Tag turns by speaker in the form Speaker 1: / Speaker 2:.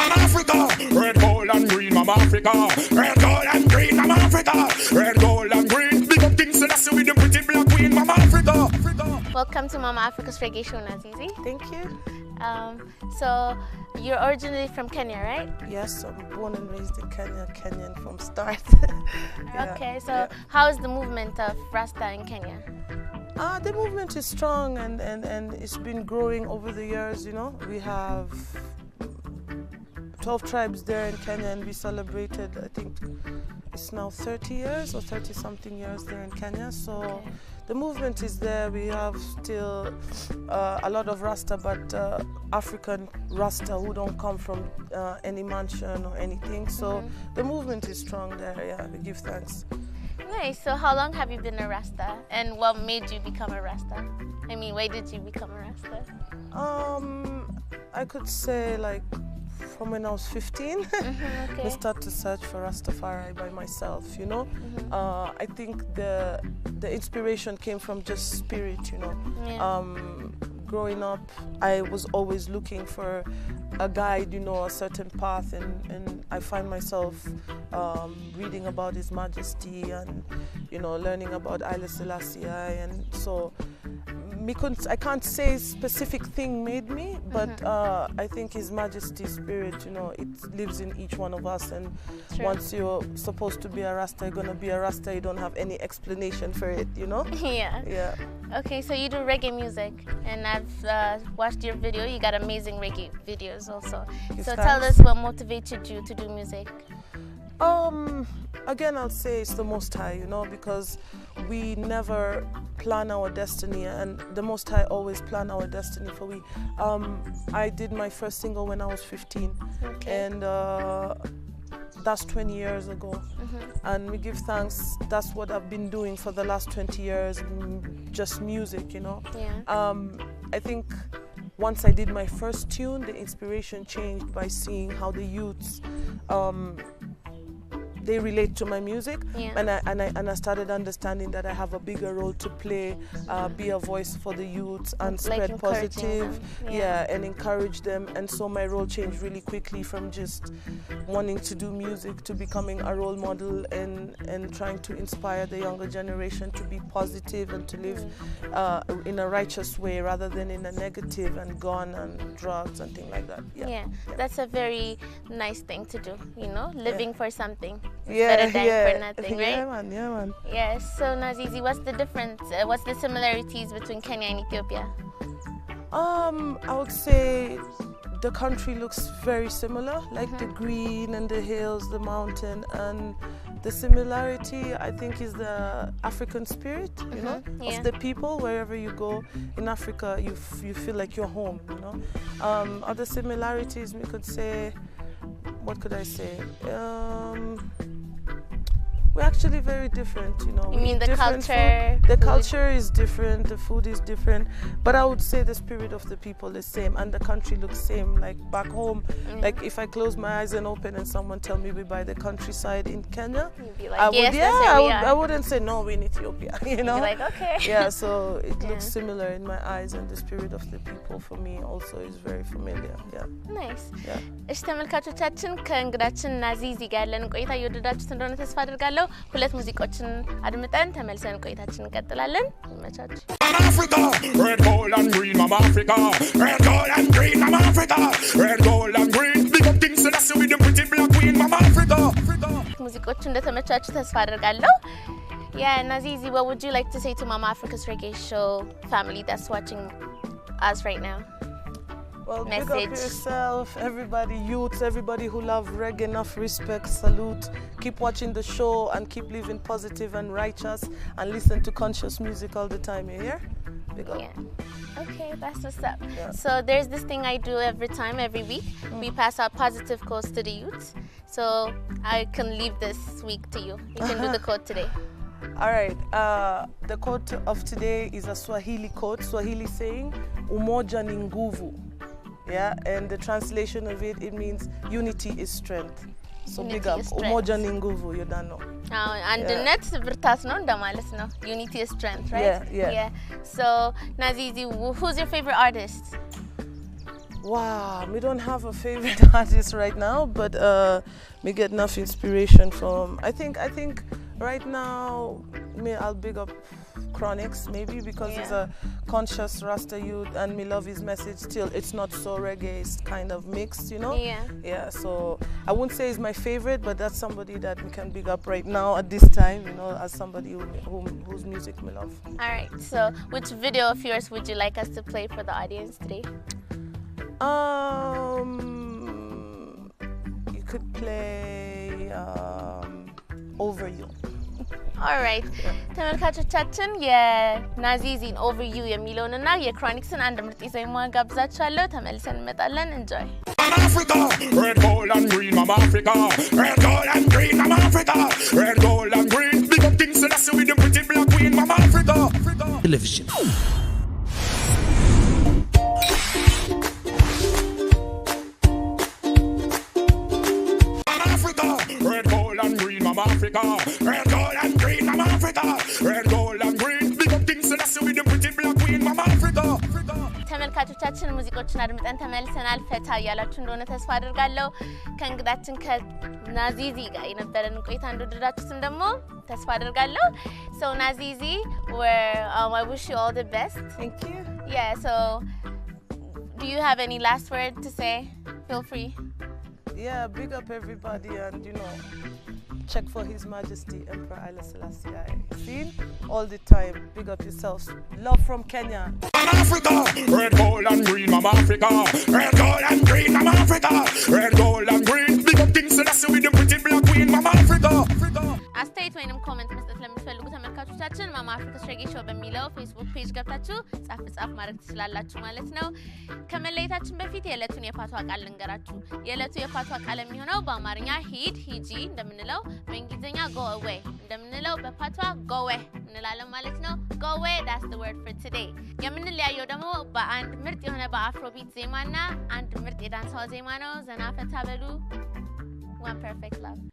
Speaker 1: Mama Africa. Red, gold and green, Mama Africa. Red, gold and green, Mama Africa. Red, gold and green. Big up things that I see with the pretty black queen, Mama Africa.
Speaker 2: Welcome to Mama Africa's Reggae show, Nazizi.
Speaker 3: Thank you.
Speaker 2: So you're originally from Kenya, right?
Speaker 3: Yes, I'm born and raised in Kenya, Kenyan from start.
Speaker 2: Yeah, okay, so how is the movement of Rasta in Kenya?
Speaker 3: The movement is strong and it's been growing over the years, you know. We have 12 tribes there in Kenya and we celebrated, I think it's now 30 years or 30 something years there in Kenya. So
Speaker 2: okay.
Speaker 3: The movement is there. We have still a lot of Rasta, but African Rasta who don't come from any mansion or anything. So the movement is strong there, yeah, we give thanks.
Speaker 2: Nice. So how long have you been a Rasta? And what made you become a Rasta? I mean, why did you become a Rasta?
Speaker 3: I could say like from when I was 15,
Speaker 2: okay.
Speaker 3: I started to search for Rastafari by myself, you know. I think the inspiration came from just spirit, you know.
Speaker 2: Yeah.
Speaker 3: Growing up, I was always looking for a guide, you know, a certain path, and I find myself reading about His Majesty and, you know, learning about Haile Selassie, and so I can't say specific thing made me, but I think His Majesty's spirit, you know, it lives in each one of us, and once you're supposed to be a Rasta, you're gonna be a Rasta. You don't have any explanation for it, you know.
Speaker 2: Yeah.
Speaker 3: Yeah.
Speaker 2: Okay, so you do reggae music, and I've watched your video. You got amazing reggae videos also. So tell us what motivated you to do music.
Speaker 3: Again, I'll say it's the Most High, you know, because we never plan our destiny, and the Most High always plan our destiny for we. I did my first single when I was 15, and that's 20 years ago. And we give thanks. That's what I've been doing for the last 20 years, just music, you know.
Speaker 2: Yeah.
Speaker 3: I think once I did my first tune, the inspiration changed by seeing how the youths they relate to my music,
Speaker 2: yeah.
Speaker 3: and I started understanding that I have a bigger role to play, be a voice for the youths and spread positive, and encourage them. And so my role changed really quickly from just wanting to do music to becoming a role model and trying to inspire the younger generation to be positive and to live in a righteous way rather than in a negative and gun and drugs and things like that.
Speaker 2: Yeah, that's a very nice thing to do, you know, living for something.
Speaker 3: Yeah,
Speaker 2: better than for nothing, right?
Speaker 3: Yeah, man.
Speaker 2: Yes. So Nazizi, what's the difference? What's the similarities between Kenya and Ethiopia?
Speaker 3: I would say the country looks very similar, like the green and the hills, the mountain, and the similarity I think is the African spirit, you know, of the people. Wherever you go in Africa, you feel like you're home, you know. Other similarities we could say, what could I say? We're actually very different, you know.
Speaker 2: You mean the culture?
Speaker 3: The culture is different, the food is different, but I would say the spirit of the people is same, and the country looks same. Like back home, like if I close my eyes and open and someone tell me we by the countryside in Kenya,
Speaker 2: you'd be like, I
Speaker 3: wouldn't say no, we're in Ethiopia, you know.
Speaker 2: You'd be like, okay.
Speaker 3: Yeah, so it looks similar in my eyes, and the spirit of the people for me also is very familiar. Yeah.
Speaker 2: Nice.
Speaker 3: Yeah.
Speaker 2: እሺ ተመልካቾቻችን ከእንግዳችን ናዚዚ ጋር ያለን ቆይታ እየወደዳችሁት እንደሆነ ተስፋ አድርጋለሁ። ሁለት ሙዚቆችን አድምጠን ተመልሰን ቆይታችንን እንቀጥላለን። ይመቻችሁ።
Speaker 1: Africa, red, gold and green, Mama Africa. Red, gold and green, Mama Africa. Red, gold and green. Big up things that I see with the pretty black queen, Mama Africa.
Speaker 2: ሙዚቆቹ እንደተመቻችሁ ተስፋ አድርጋለሁ። Yeah, Nazizi, what would you like to say to Mama Africa's Reggae show family that's watching us right now?
Speaker 3: Well, big up yourself, everybody, youths, everybody who love reggae, enough respect, salute. Keep watching the show and keep living positive and righteous and listen to conscious music all the time, you hear? Big up.
Speaker 2: Yeah. Okay, that's what's up.
Speaker 3: Yeah.
Speaker 2: So there's this thing I do every week. We pass out positive quotes to the youths. So I can leave this week to you. You can do the quote today.
Speaker 3: All right, the quote of today is a Swahili quote, Swahili saying, umoja ni nguvu. Yeah, and the translation of it, it means unity is strength. So
Speaker 2: unity
Speaker 3: big up, umoja ni nguvu, you don't know.
Speaker 2: አንድነት ብርታት ነው እንደማለት ነው. Unity is strength, right?
Speaker 3: Yeah.
Speaker 2: So Nazizi, who's your favorite artist?
Speaker 3: Wow, we don't have a favorite artist right now, but we get enough inspiration from. I think right now, I'll big up Chronix maybe because he's a conscious Rasta youth, and me love his message. Still, it's not so reggae; it's kind of mixed, you know. Yeah. So I wouldn't say he's my favorite, but that's somebody that we can big up right now at this time, you know, as somebody whose music we love.
Speaker 2: All right. So, which video of yours would you like us to play for the audience today?
Speaker 3: You could play Over You.
Speaker 2: All right. ተመልካቾቻችን የናዚዚን Over You የሚለውንና የክሮኒክስን አንድ ምርጥ ዜማ ጋብዛችኋለሁ ተመልሰን እንመጣለን enjoy
Speaker 1: Africa, red, gold and green, Mama Africa. Red, gold and green, Mama Africa. Red, gold and green, big up things that I see with the pretty black queen, Mama Africa.
Speaker 4: Television.
Speaker 1: Red, gold and green, Mama Africa. Red, gold and green, Mama Africa. Red, gold and green, big up things that I see with the pretty black queen, Mama Africa.
Speaker 2: ተመልካቾቻችን ሙዚቆችን አድምጠን ተመልሰናል ፈታ ያላችሁ እንደሆነ ተስፋ አድርጋለሁ ከእንግዳችን ከናዚዚ ጋር የነበረን ቆይታ እንደወደዳችሁትም ደግሞ ተስፋ አድርጋለሁ so Nazizi I wish you all the best
Speaker 3: Thank you.
Speaker 2: Yeah, so do you have any last word to say? Feel free.
Speaker 3: Yeah, big up everybody and you know check for His Majesty Emperor Haile Selassie I. See? All the time. Big up yourselves. Love from Kenya.
Speaker 1: Africa, red, gold and green, Mama Africa. Red, gold and green, Mama Africa. Red, gold and green, big up things that I see with the pretty black queen, Mama Africa.
Speaker 2: አስተያየት ወይንም ኮሜንት መስጠት ለምትፈልጉ ተመልካቾቻችን ማማ አፍሪካስ ሬጌ ሾው በሚለው ፌስቡክ ፔጅ ገብታችሁ ጻፍ ማድረግ ትችላላችሁ ማለት ነው ከመለየታችን በፊት የዕለቱን የፓቷ ቃል ልንገራችሁ የዕለቱ የፓቷ ቃል የሚሆነው በአማርኛ ሂጂ እንደምንለው በእንግሊዝኛ go away እንደምንለው በፓቷ go away እንላለን ማለት ነው go away that's the word for today የምንለያየው ደግሞ በአንድ ምርጥ የሆነ በአፍሮቢት ዜማና አንድ ምርጥ የዳንሳው ዜማ ነው ዘና ፈታ በሉ one perfect love